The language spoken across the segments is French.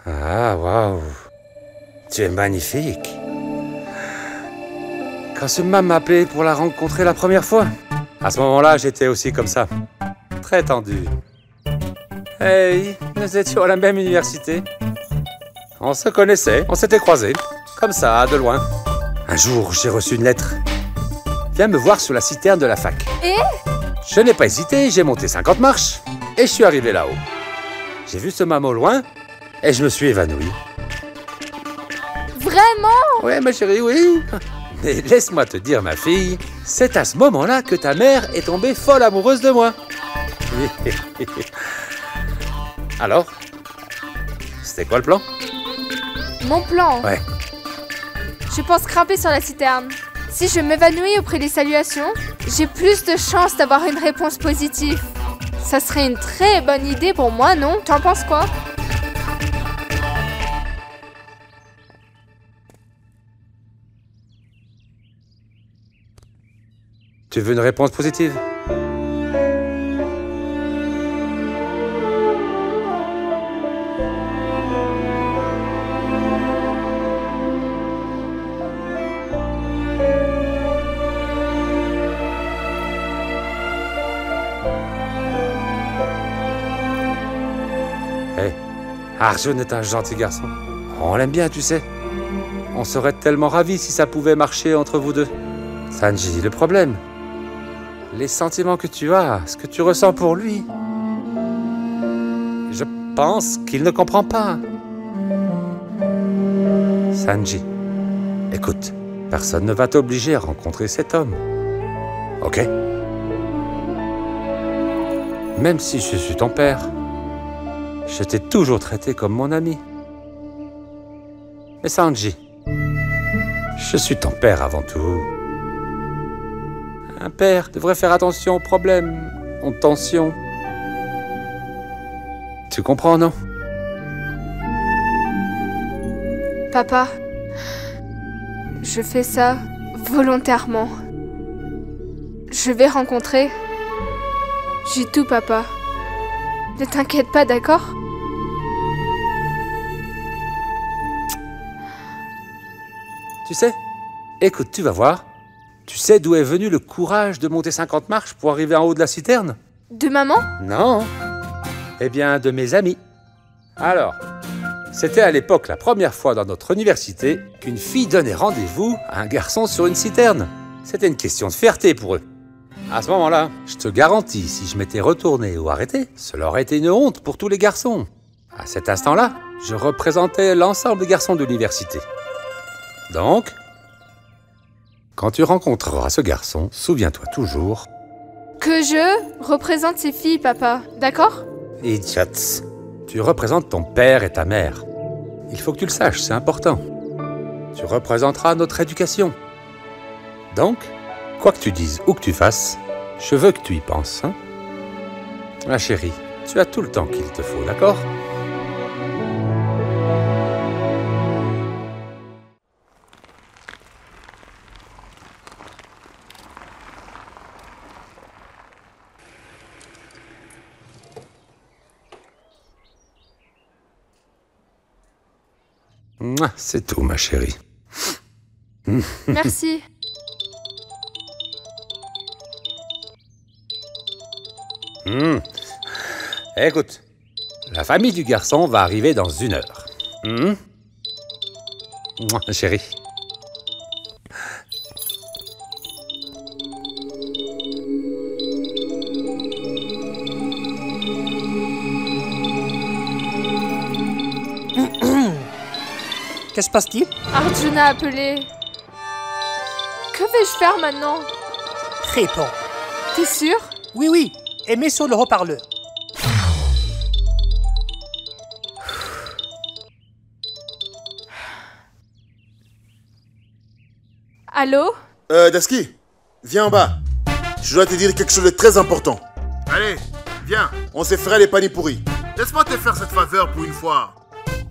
Ah, waouh. Tu es magnifique. Quand Summa m'a appelé pour la rencontrer la première fois, à ce moment-là, j'étais aussi comme ça. Très tendu. Hey, nous étions à la même université. On se connaissait, on s'était croisés. Comme ça, de loin. Un jour, j'ai reçu une lettre. Viens me voir sur la citerne de la fac. Et Je n'ai pas hésité, j'ai monté 50 marches et je suis arrivé là-haut. J'ai vu ce mâme au loin et je me suis évanoui. vraiment? Ouais, ma chérie, oui. Mais laisse-moi te dire, ma fille, c'est à ce moment-là que ta mère est tombée folle amoureuse de moi. Alors, c'était quoi le plan? Mon plan? Ouais. Je pense grimper sur la citerne. Si je m'évanouis auprès des saluations, j'ai plus de chances d'avoir une réponse positive. Ça serait une très bonne idée pour moi, non? T'en penses quoi? Tu veux une réponse positive? Hey, Arjun est un gentil garçon. On l'aime bien, tu sais. On serait tellement ravis si ça pouvait marcher entre vous deux. Sanji, le problème, les sentiments que tu as, ce que tu ressens pour lui, je pense qu'il ne comprend pas. Sanji, écoute, personne ne va t'obliger à rencontrer cet homme. Ok? Même si je suis ton père, je t'ai toujours traité comme mon ami. Mais Sanji, je suis ton père avant tout. Un père devrait faire attention aux problèmes, aux tensions. Tu comprends, non? Papa, je fais ça volontairement. Je vais rencontrer Jitu, papa. Ne t'inquiète pas, d'accord? Tu sais, écoute, tu vas voir. Tu sais d'où est venu le courage de monter 50 marches pour arriver en haut de la citerne? De maman? Non. Eh bien, de mes amis. Alors, c'était à l'époque la première fois dans notre université qu'une fille donnait rendez-vous à un garçon sur une citerne. C'était une question de fierté pour eux. À ce moment-là, je te garantis, si je m'étais retourné ou arrêté, cela aurait été une honte pour tous les garçons. À cet instant-là, je représentais l'ensemble des garçons de l'université. Donc, quand tu rencontreras ce garçon, souviens-toi toujours... Que je représente ces filles, papa, d'accord? Idiots, tu représentes ton père et ta mère. Il faut que tu le saches, c'est important. Tu représenteras notre éducation. Donc, quoi que tu dises ou que tu fasses, je veux que tu y penses, hein? Ma chérie, tu as tout le temps qu'il te faut, d'accord? Mouah, c'est tout, ma chérie. Merci. Écoute, la famille du garçon va arriver dans 1 heure. Mouah, chérie. Que se passe-t-il? Arjun a appelé. Que vais-je faire maintenant? Réponds. T'es sûr? Oui, oui, et mets sur le haut-parleur. Allô? Daski, viens en bas. Je dois te dire quelque chose de très important. Allez, viens. On s'est fait les panipuris. Laisse-moi te faire cette faveur pour une fois.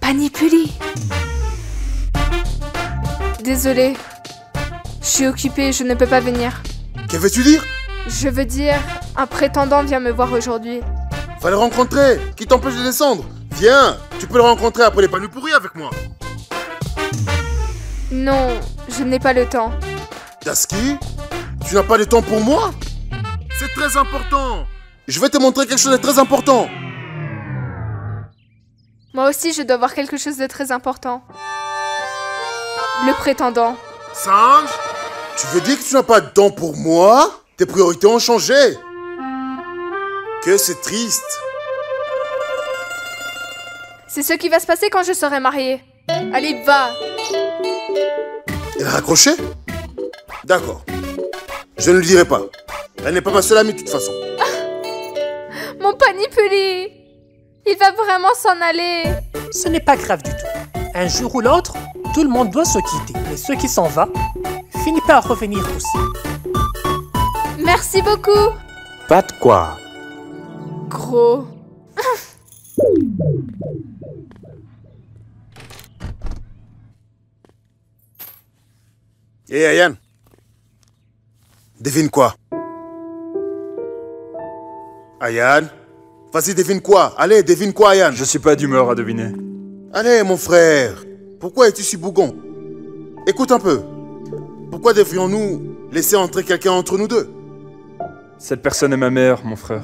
Panipuli. Désolée. Je suis occupée, je ne peux pas venir. Que veux-tu dire? Je veux dire, un prétendant vient me voir aujourd'hui. Va le rencontrer. Qui t'empêche de descendre? Viens. Tu peux le rencontrer après les Pas nous pourrir avec moi. Non, je n'ai pas le temps. Taski, tu n'as pas de temps pour moi? C'est très important. Je vais te montrer quelque chose de très important. Moi aussi, je dois voir quelque chose de très important. Le prétendant. Singe, Tu veux dire que tu n'as pas de temps pour moi? Tes priorités ont changé. Que c'est triste. C'est ce qui va se passer quand je serai mariée. Allez, va! Elle a raccroché? D'accord. Je ne lui dirai pas. Elle n'est pas ma seule amie de toute façon. Mon panipuli! Il va vraiment s'en aller. Ce n'est pas grave du tout. Un jour ou l'autre, tout le monde doit se quitter. Mais ceux qui s'en va finit par revenir aussi. Merci beaucoup. Pas de quoi. Gros. Hé Ayane. Devine quoi? Ayane. Vas-y, devine quoi? Allez, devine quoi, Ayane? Je suis pas d'humeur à deviner. Allez, mon frère. Pourquoi es-tu si bougon? Écoute un peu. Pourquoi devrions-nous laisser entrer quelqu'un entre nous deux? Cette personne est ma mère, mon frère.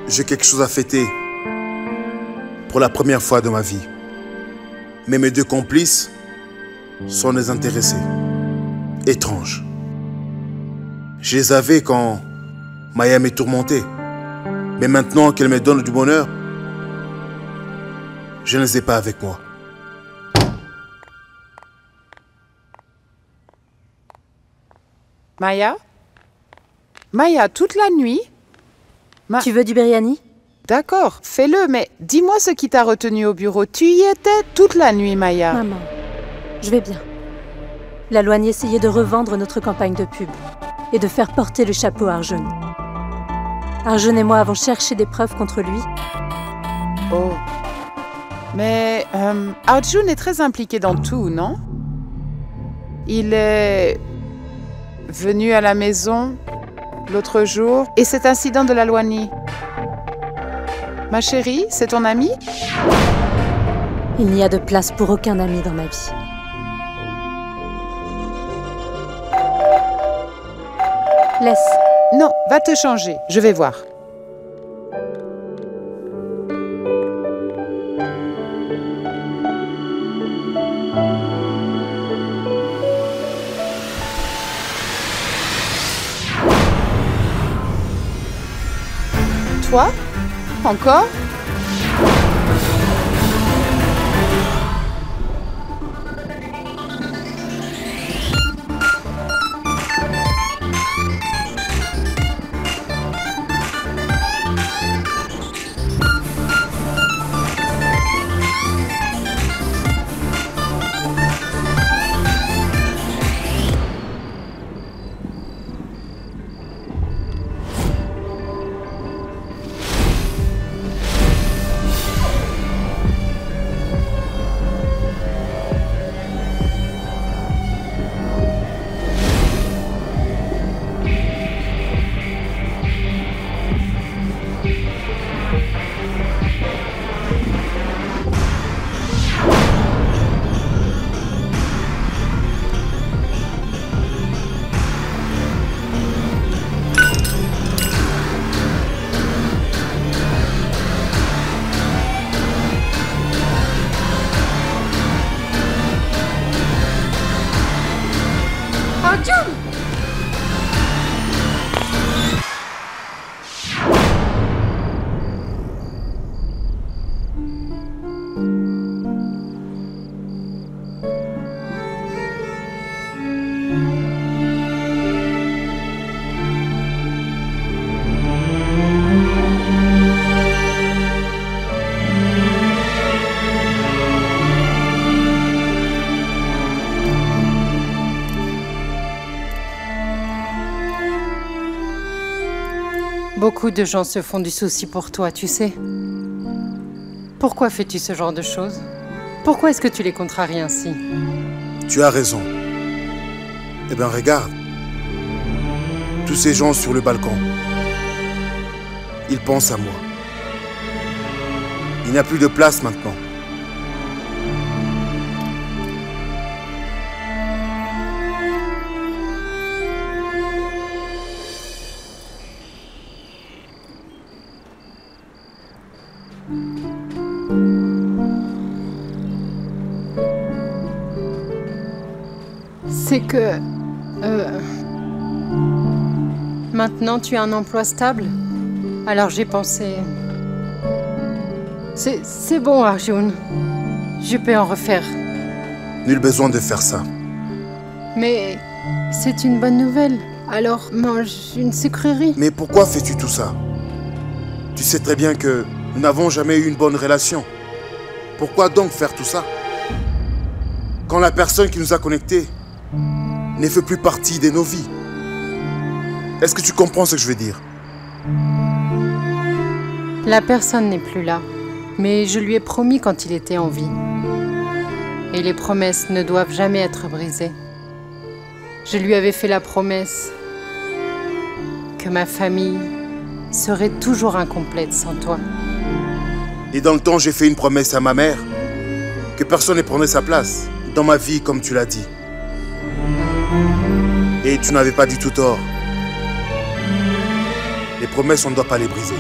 J'ai quelque chose à fêter. Pour la première fois de ma vie. Mais mes deux complices sont des intéressés. Étranges. Je les avais quand Maya m'est tourmentée. Mais maintenant qu'elle me donne du bonheur, je ne les ai pas avec moi. Maya? Maya, toute la nuit? Tu veux du biryani? D'accord, fais-le, mais dis-moi ce qui t'a retenu au bureau. Tu y étais toute la nuit, Maya. Maman, je vais bien. La Loigne essayait de revendre notre campagne de pub et de faire porter le chapeau à Arjun. Arjun et moi avons cherché des preuves contre lui. Oh. Mais Arjun est très impliqué dans tout, non? Il est venu à la maison l'autre jour et cet incident de la Loigne. Ma chérie, c'est ton ami? Il n'y a de place pour aucun ami dans ma vie. Laisse. Non, va te changer, je vais voir. Toi? Encore? Beaucoup de gens se font du souci pour toi, tu sais. Pourquoi fais-tu ce genre de choses? Pourquoi est-ce que tu les contraries ainsi? Tu as raison. Eh bien, regarde. Tout tous ces gens sur le balcon. Ils pensent à moi. Il n'y a plus de place maintenant. C'est que... Maintenant, tu as un emploi stable? Alors j'ai pensé... C'est bon, Arjun. Je peux en refaire. Nul besoin de faire ça. Mais c'est une bonne nouvelle. Alors mange une sucrerie. Mais pourquoi fais-tu tout ça? Tu sais très bien que nous n'avons jamais eu une bonne relation. Pourquoi donc faire tout ça? Quand la personne qui nous a connectés ne fait plus partie de nos vies. Est-ce que tu comprends ce que je veux dire? La personne n'est plus là. Mais je lui ai promis quand il était en vie. Et les promesses ne doivent jamais être brisées. Je lui avais fait la promesse que ma famille serait toujours incomplète sans toi. Et dans le temps, j'ai fait une promesse à ma mère que personne ne prendrait sa place dans ma vie, comme tu l'as dit. Et tu n'avais pas du tout tort. Les promesses, on ne doit pas les briser.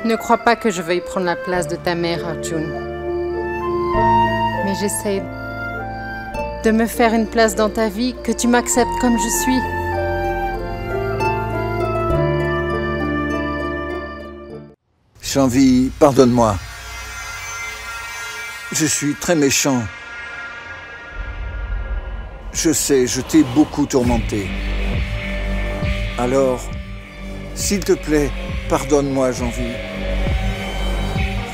Ne crois pas que je veuille prendre la place de ta mère, Arjun. Mais j'essaie de me faire une place dans ta vie, que tu m'acceptes comme je suis. Janvi, pardonne-moi. Je suis très méchant. Je sais, je t'ai beaucoup tourmenté. Alors, s'il te plaît, pardonne-moi, Janvi.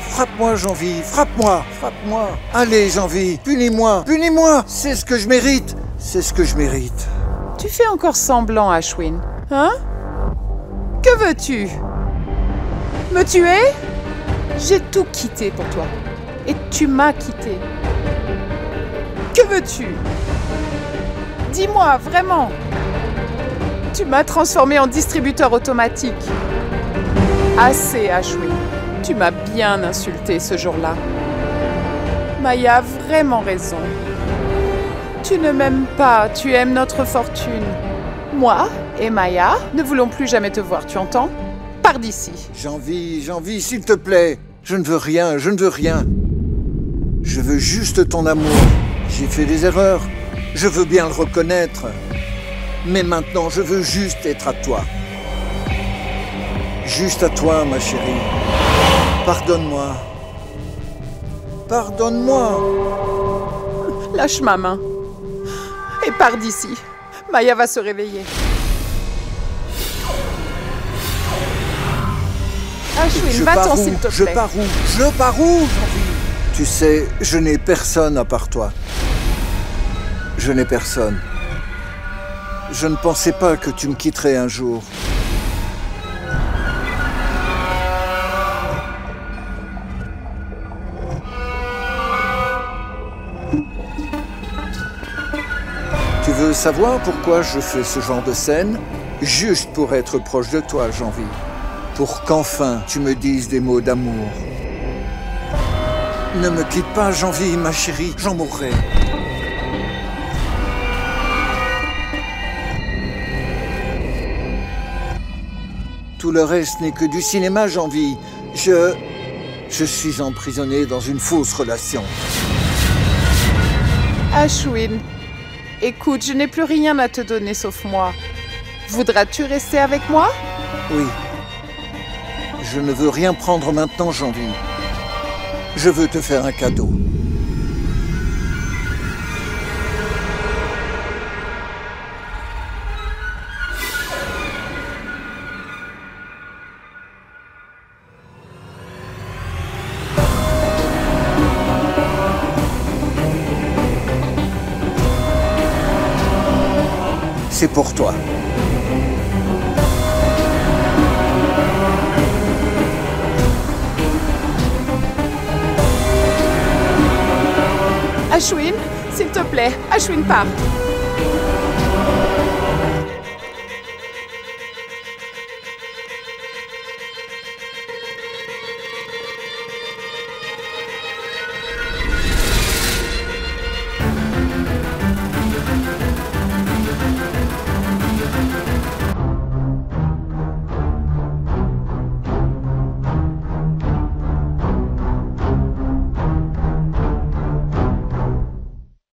Frappe-moi, Janvi, frappe-moi, frappe-moi. Allez, Janvi, punis-moi, punis-moi. C'est ce que je mérite, c'est ce que je mérite. Tu fais encore semblant, Ashwin. Hein? Que veux-tu? Me tuer? J'ai tout quitté pour toi. Et tu m'as quitté. Que veux-tu? Dis-moi, vraiment. Tu m'as transformé en distributeur automatique. Assez, Ashwin. Tu m'as bien insulté ce jour-là. Maya a vraiment raison. Tu ne m'aimes pas, tu aimes notre fortune. Moi et Maya ne voulons plus jamais te voir, tu entends? Pars d'ici. Janvi, s'il te plaît. Je ne veux rien, je ne veux rien. Je veux juste ton amour. J'ai fait des erreurs. Je veux bien le reconnaître. Mais maintenant, je veux juste être à toi. Juste à toi, ma chérie. Pardonne-moi. Pardonne-moi. Lâche ma main. Et pars d'ici. Maya va se réveiller. Ashwin, va-t'en s'il te plaît. Je pars où? Tu sais, je n'ai personne à part toi. Je n'ai personne. Je ne pensais pas que tu me quitterais un jour. Tu veux savoir pourquoi je fais ce genre de scène? Juste pour être proche de toi, Janvi. Pour qu'enfin tu me dises des mots d'amour. Ne me quitte pas, Janvi, ma chérie, j'en mourrai. Tout le reste n'est que du cinéma, Janvi. Je suis emprisonné dans une fausse relation. Ashwin, écoute, je n'ai plus rien à te donner sauf moi. Voudras-tu rester avec moi? Oui. Je ne veux rien prendre maintenant, Janvi. Je veux te faire un cadeau. c'est pour toi. Ashwin, s'il te plaît, Ashwin part.